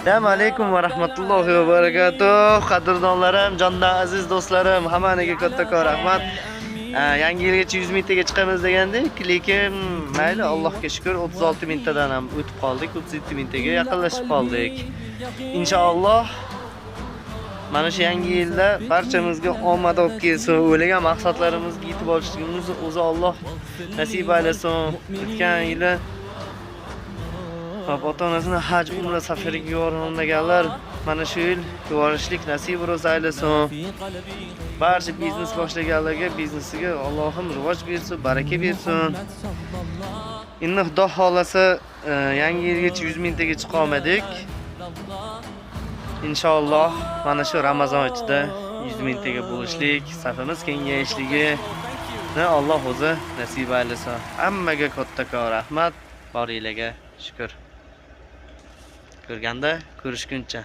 Assalomu alaykum va rahmatullohi va barakatuh. Qadrdonlarim, jondan aziz do'stlarim, hammaniga kattakon rahmat. Yangi yilgacha 100 mingtaga chiqamiz degandik, lekin mayli, Allohga shukr 36 mingtadan ham o'tib qoldik, 37 mingtaga yaqinlashib qoldik. Inshaalloh mana shu yangi yilda barchamizga omad olib kelsin, o'ylagan maqsadlarimizga yetib olishimizni o'zi Alloh nasib aylasin. O'tgan yili ota-onasini haj umra safariga yuborganlar mana shu yil yuborishlik nasib ro'za aylasin. Barcha biznes boshlaganlarga biznesiga Allohim rivoj bersin, baraka bersin. Endi Xudo xolasa yangi yilgacha 100 mingtaga chiqa olmadik. Inshaalloh mana shu Ramazon ichida 100 mingtaga bo'lishlik, safimiz kengayishligi Alloh o'zi nasib aylasin. Hammaga kattakon rahmat, boringlarga shukr. Ko'rganda ko'rishguncha.